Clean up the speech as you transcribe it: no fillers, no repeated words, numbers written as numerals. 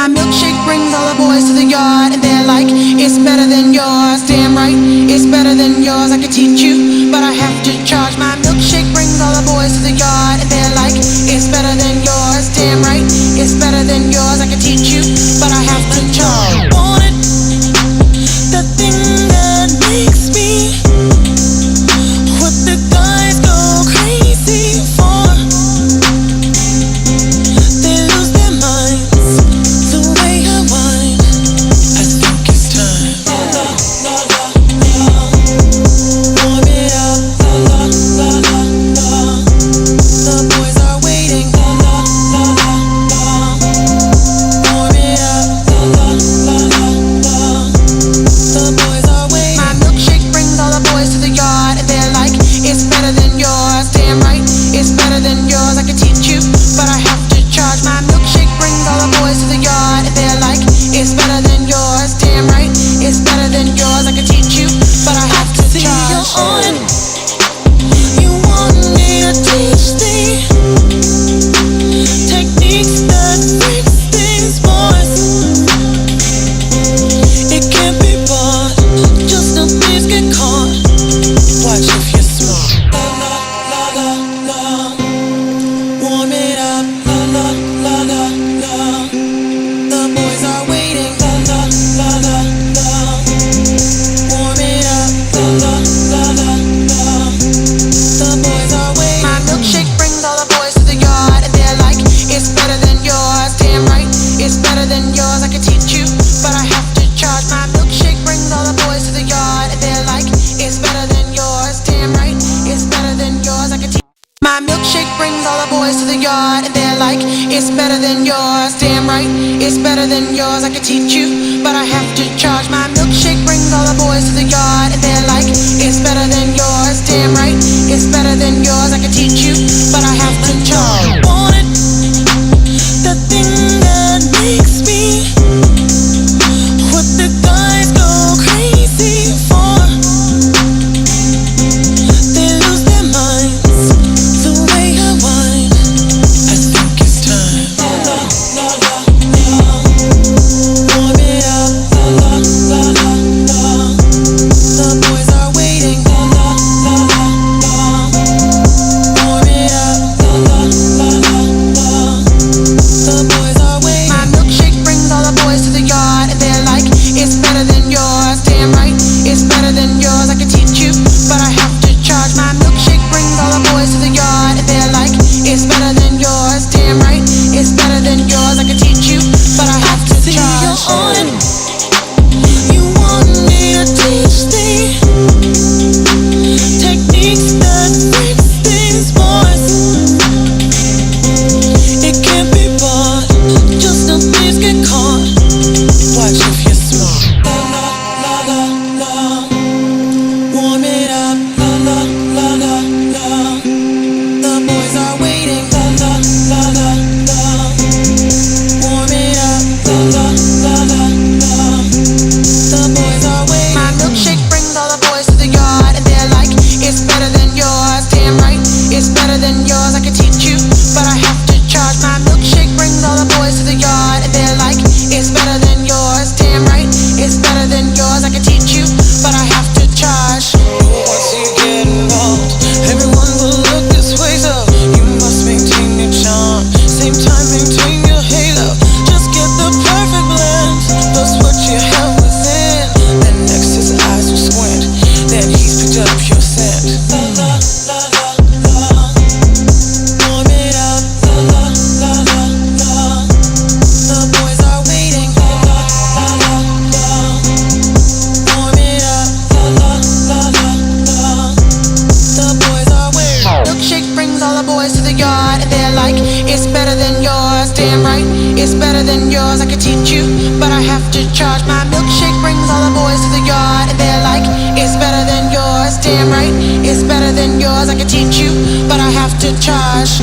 My milkshake brings all the boys to the yard, and they're like, it's better than yours. Damn right, it's better than yours. I could teach you, but I have to charge. My milkshake brings all the boys to the yard, and they're like, it's better than yours. Damn right, it's better than yours. I could teach you, but I have to charge. Want it, the thing that makes me what the guys go crazy for. They lose their minds the way I whine. I think it's time. Warm it up. The boys are waiting. Warm it up. The boys are waiting. My milkshake brings all the boys to the yard, and they're like, it's better than yours. Damn right, it's better than yours. I could teach you, but I have to charge. My milkshake brings all the boys to the yard, and they're like, it's better than yours. Damn right, it's better than yours. I could teach you, but I have to charge. You're on. You want me to teach thee techniques that fix things, boys. It can't be bought, just no thieves get caught. Watch if you're smart. Warm it up. The boys are waiting. Warm it up. The boys are waiting. My milkshake brings all the boys to the yard, and they're like, it's better than yours. Damn right, it's better than yours. I could teach you, but I have to charge. My milkshake brings all the boys to the yard, and they're like, it's better than yours. Damn right, it's better than yours. I could teach. My milkshake brings all the boys to the yard, and they're like, it's better than yours. Damn right, it's better than yours. I could teach you, but I have to charge. My milkshake brings all the boys to the yard, and they're like, it's better than yours. Damn right, it's better than yours. I could teach you, but I have to charge. Want it, the thing that makes me what the guys go crazy for. They lose their minds the way I whine. I think it's time. Warm it up. The boys are waiting. Warm it up. The boys are waiting. My milkshake brings all the boys to the yard, and they're like, it's better than yours. Damn right, it's better than yours. I could teach you, but I have to charge. My milkshake brings all the boys to the yard, and they're like, it's better than yours. Damn right, it's better than yours. I could teach you, but I have to charge. You're on. You want me to teach thee techniques that fix things, boys. It can't be bought, just no thieves get caught. Watch if you're smart. Warm it up. The boys are waiting. Warm it up. The boys are waiting. My milkshake brings all the boys to the yard, and they're like, it's better than yours. Damn right, it's better than yours. I could teach you, but I have to charge. My milkshake brings all the boys to the yard, and they're like, it's better than yours. Damn right, it's better than yours. I could teach you, but I have to charge. Once you get involved, everyone will look this way, so you must maintain your charm. Same time, maintain your halo. Just get the perfect blend, plus what you have within. Then next his eyes will squint, then he's picked up your scent. Warm it up. The boys are waiting. Warm it up. The boys are waiting. Milkshake brings all the boys to the yard, and they're like, it's better than yours. Damn right, it's better than yours. I could teach you, but I have to charge. My milkshake brings all the boys to the yard, and they're like, it's better than yours. Damn right, it's better than yours. I could teach you, but I have to charge.